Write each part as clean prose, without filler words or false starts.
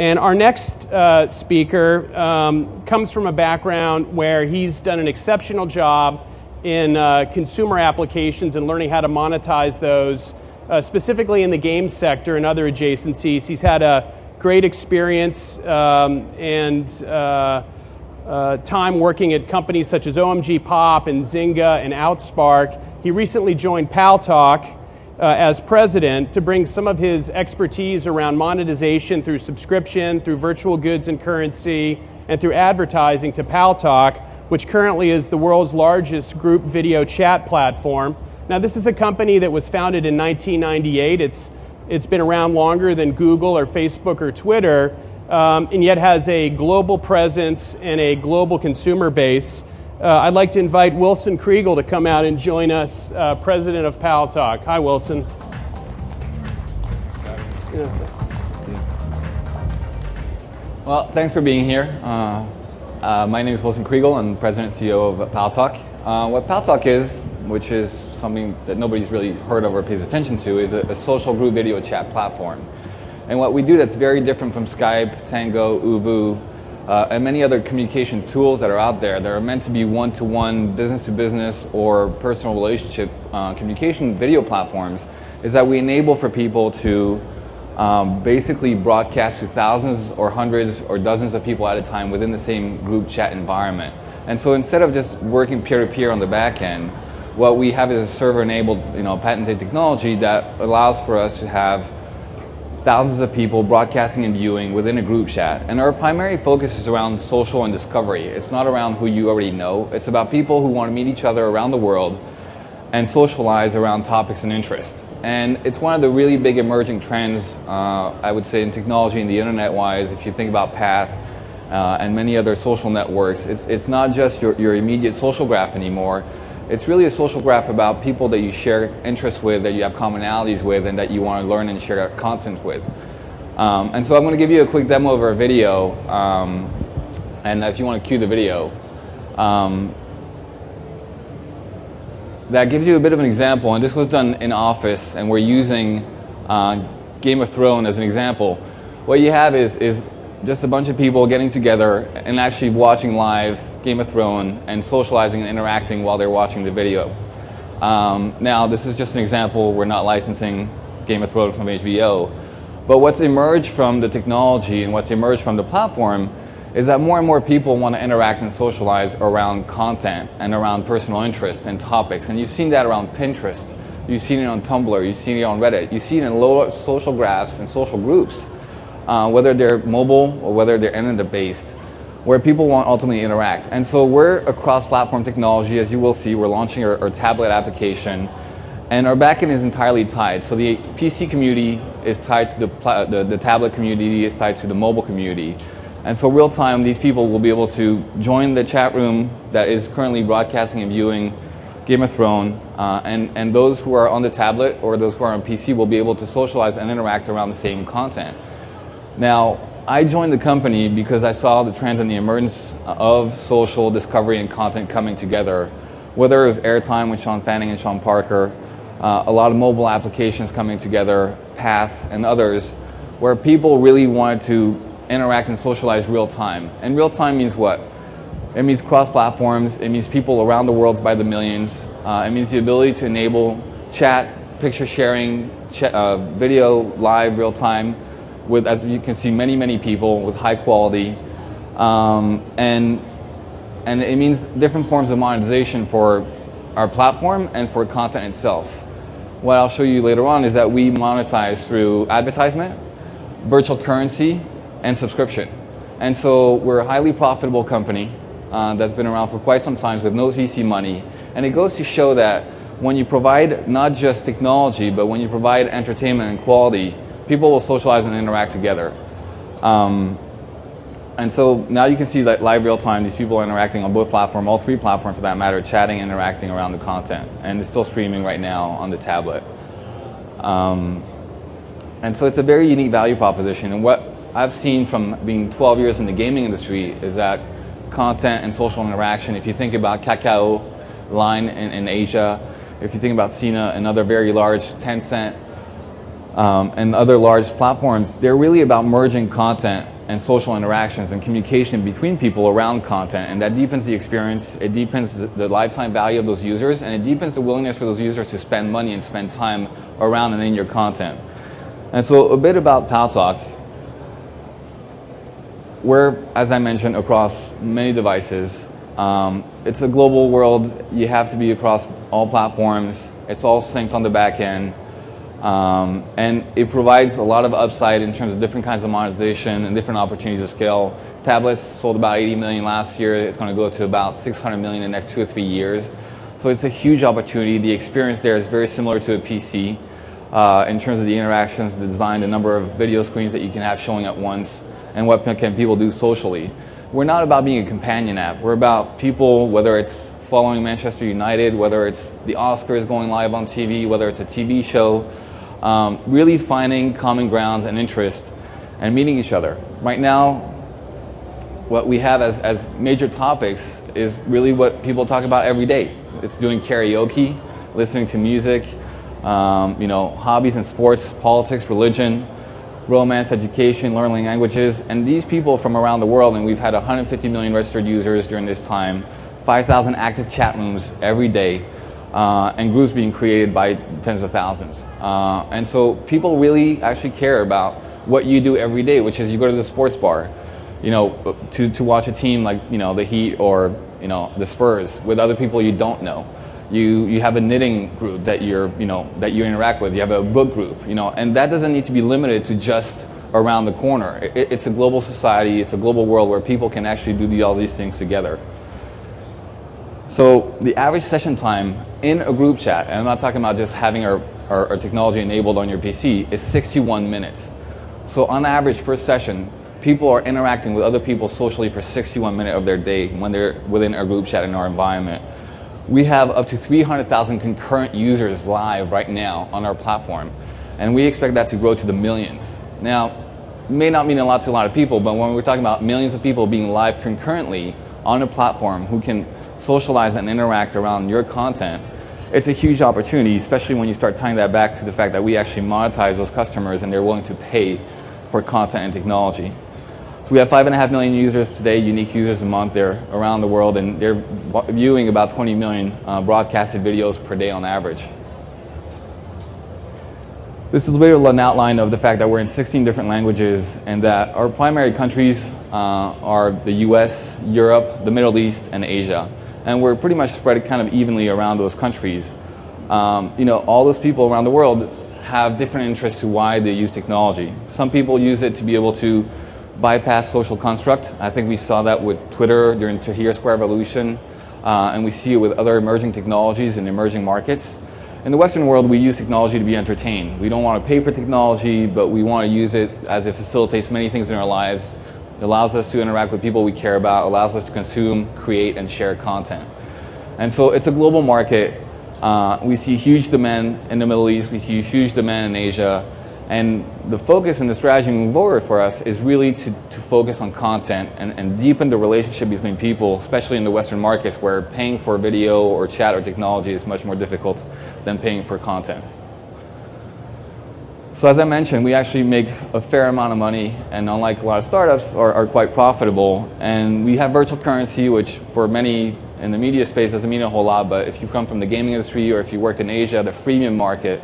And our next speaker comes from a background where he's done an exceptional job in consumer applications and learning how to monetize those, specifically in the game sector and other adjacencies. He's had a great experience and time working at companies such as OMG Pop and Zynga and Outspark. He recently joined Paltalk as president to bring some of his expertise around monetization through subscription, through virtual goods and currency, and through advertising to Paltalk, which currently is the world's largest group video chat platform. Now, this is a company that was founded in 1998. It's been around longer than Google or Facebook or Twitter, and yet has a global presence and a global consumer base. I'd like to invite Wilson Kriegel to come out and join us, president of Paltalk. Hi, Wilson. Well, thanks for being here. My name is Wilson Kriegel. I'm president and CEO of Paltalk. What Paltalk is, which is something that nobody's really heard of or pays attention to, is a social group video chat platform. And what we do that's very different from Skype, Tango, Uvu, and many other communication tools that are out there that are meant to be one-to-one, business-to-business, or personal relationship communication video platforms, is that we enable for people to basically broadcast to thousands or hundreds or dozens of people at a time within the same group chat environment. And so instead of just working peer-to-peer on the back end, what we have is a server-enabled, patented technology that allows for us to have thousands of people broadcasting and viewing within a group chat. And our primary focus is around social and discovery. It's not around who you already know. It's about people who want to meet each other around the world and socialize around topics and interests. And it's one of the really big emerging trends, I would say, in technology and the internet-wise. If you think about Path and many other social networks, it's not just your immediate social graph anymore. It's really a social graph about people that you share interests with, that you have commonalities with, and that you want to learn and share content with. And so I'm going to give you a quick demo of our video, and if you want to cue the video, that gives you a bit of an example, and this was done in Office, and we're using Game of Thrones as an example. What you have is just a bunch of people getting together and actually watching live Game of Thrones and socializing and interacting while they're watching the video. Now, this is just an example. We're not licensing Game of Thrones from HBO. But what's emerged from the technology and what's emerged from the platform is that more and more people want to interact and socialize around content and around personal interests and topics. And you've seen that around Pinterest. You've seen it on Tumblr. You've seen it on Reddit. You've seen it in lower social graphs and social groups, whether they're mobile or whether they're internet-based, where people want to ultimately interact. And so we're a cross-platform technology. As you will see, we're launching our tablet application, and our backend is entirely tied. So the PC community is tied to the tablet community, is tied to the mobile community. And so real time, these people will be able to join the chat room that is currently broadcasting and viewing Game of Thrones, and those who are on the tablet or those who are on PC will be able to socialize and interact around the same content. Now, I joined the company because I saw the trends and the emergence of social discovery and content coming together, whether it was Airtime with Sean Fanning and Sean Parker, a lot of mobile applications coming together, Path and others, where people really wanted to interact and socialize real time. And real time means what? It means cross-platforms, it means people around the world by the millions, it means the ability to enable chat, picture sharing, video, live, real time, with, as you can see, many people with high quality, and it means different forms of monetization for our platform and for content itself. What I'll show you later on is that we monetize through advertisement, virtual currency, and subscription. And so we're a highly profitable company that's been around for quite some time with no VC money, and it goes to show that when you provide not just technology, but when you provide entertainment and quality, people will socialize and interact together. And so now you can see that live real time, these people are interacting on both platforms, all three platforms for that matter, chatting, interacting around the content. And it's still streaming right now on the tablet. And so it's a very unique value proposition. And what I've seen from being 12 years in the gaming industry is that content and social interaction, if you think about Kakao Line in Asia, if you think about Sina, another very large Tencent, and other large platforms, they're really about merging content and social interactions and communication between people around content, and that deepens the experience, it deepens the lifetime value of those users, and it deepens the willingness for those users to spend money and spend time around and in your content. And so a bit about Paltalk. We're, as I mentioned, across many devices. It's a global world. You have to be across all platforms. It's all synced on the back end. And it provides a lot of upside in terms of different kinds of monetization and different opportunities to scale. Tablets sold about 80 million last year. It's going to go to about 600 million in the next 2 or 3 years. So it's a huge opportunity. The experience there is very similar to a PC in terms of the interactions, the design, the number of video screens that you can have showing at once, and what can people do socially. We're not about being a companion app. We're about people, whether it's following Manchester United, whether it's the Oscars going live on TV, whether it's a TV show, really finding common grounds and interest and meeting each other. Right now, what we have as major topics is really what people talk about every day. It's doing karaoke, listening to music, hobbies and sports, politics, religion, romance, education, learning languages, and these people from around the world, and we've had 150 million registered users during this time, 5,000 active chat rooms every day, and groups being created by tens of thousands. And so people really actually care about what you do every day, which is you go to the sports bar, to watch a team like, the Heat or, the Spurs with other people you don't know. You have a knitting group that that you interact with. You have a book group, and that doesn't need to be limited to just around the corner. It's a global society. It's a global world where people can actually do all these things together. So the average session time in a group chat, and I'm not talking about just having our technology enabled on your PC, is 61 minutes. So on average per session, people are interacting with other people socially for 61 minutes of their day when they're within a group chat in our environment. We have up to 300,000 concurrent users live right now on our platform, and we expect that to grow to the millions. Now, it may not mean a lot to a lot of people, but when we're talking about millions of people being live concurrently on a platform who can socialize and interact around your content, it's a huge opportunity, especially when you start tying that back to the fact that we actually monetize those customers and they're willing to pay for content and technology. So we have 5.5 million users today, unique users a month. They're around the world, and they're viewing about 20 million broadcasted videos per day on average. This is a bit of an outline of the fact that we're in 16 different languages, and that our primary countries are the US, Europe, the Middle East, and Asia. And we're pretty much spread kind of evenly around those countries. All those people around the world have different interests to why they use technology. Some people use it to be able to bypass social construct. I think we saw that with Twitter during Tahrir Square Revolution, and we see it with other emerging technologies in emerging markets. In the Western world, we use technology to be entertained. We don't want to pay for technology, but we want to use it as it facilitates many things in our lives. It allows us to interact with people we care about, allows us to consume, create, and share content. And so it's a global market. We see huge demand in the Middle East, we see huge demand in Asia, and the focus and the strategy moving forward for us is really to focus on content and deepen the relationship between people, especially in the Western markets where paying for video or chat or technology is much more difficult than paying for content. So as I mentioned, we actually make a fair amount of money, and unlike a lot of startups, are quite profitable. And we have virtual currency, which for many in the media space doesn't mean a whole lot, but if you come from the gaming industry or if you worked in Asia, the freemium market,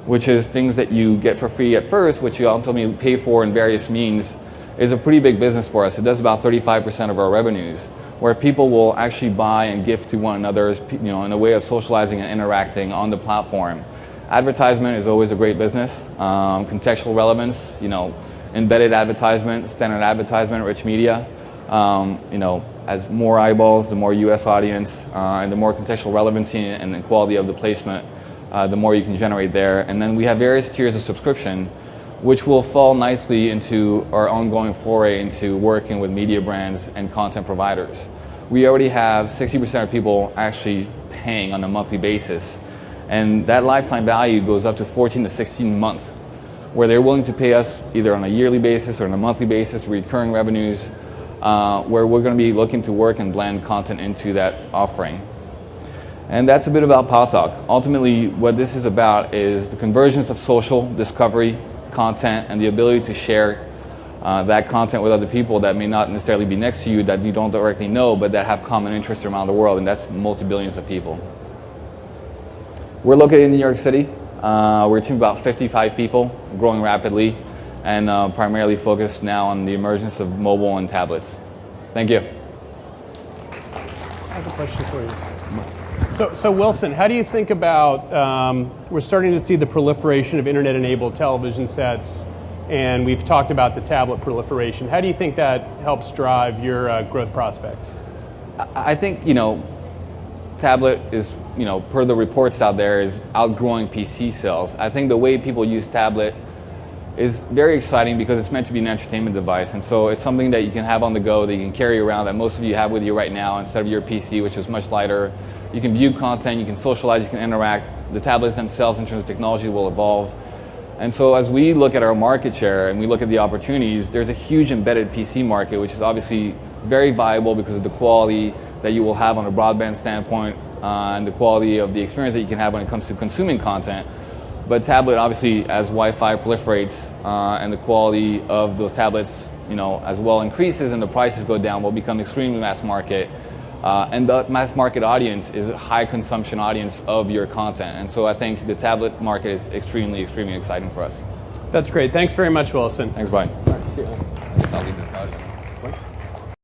which is things that you get for free at first, which you ultimately pay for in various means, is a pretty big business for us. It does about 35% of our revenues, where people will actually buy and gift to one another, in a way of socializing and interacting on the platform. Advertisement is always a great business. Contextual relevance, embedded advertisement, standard advertisement, rich media. As more eyeballs, the more US audience, and the more contextual relevancy and the quality of the placement, the more you can generate there. And then we have various tiers of subscription, which will fall nicely into our ongoing foray into working with media brands and content providers. We already have 60% of people actually paying on a monthly basis, and that lifetime value goes up to 14 to 16 months, where they're willing to pay us either on a yearly basis or on a monthly basis, recurring revenues, where we're going to be looking to work and blend content into that offering. And that's a bit about Paltalk. Ultimately, what this is about is the convergence of social, discovery, content, and the ability to share that content with other people that may not necessarily be next to you, that you don't directly know, but that have common interests around the world, and that's multi-billions of people. We're located in New York City. We're a team of about 55 people, growing rapidly, and primarily focused now on the emergence of mobile and tablets. Thank you. I have a question for you. So Wilson, how do you think about, we're starting to see the proliferation of internet-enabled television sets, and we've talked about the tablet proliferation. How do you think that helps drive your growth prospects? I think, tablet is, per the reports out there, is outgrowing PC sales. I think the way people use tablet is very exciting because it's meant to be an entertainment device, and so it's something that you can have on the go, that you can carry around, that most of you have with you right now instead of your PC, which is much lighter. You can view content, you can socialize, you can interact. The tablets themselves in terms of technology will evolve. And so as we look at our market share and we look at the opportunities, there's a huge embedded PC market, which is obviously very viable because of the quality that you will have on a broadband standpoint and the quality of the experience that you can have when it comes to consuming content. But tablet, obviously, as Wi-Fi proliferates and the quality of those tablets, as well increases and the prices go down, will become extremely mass market. And the mass market audience is a high consumption audience of your content. And so I think the tablet market is extremely, extremely exciting for us. That's great. Thanks very much, Wilson. Thanks, Brian. All right, see you later. I'll leave the project.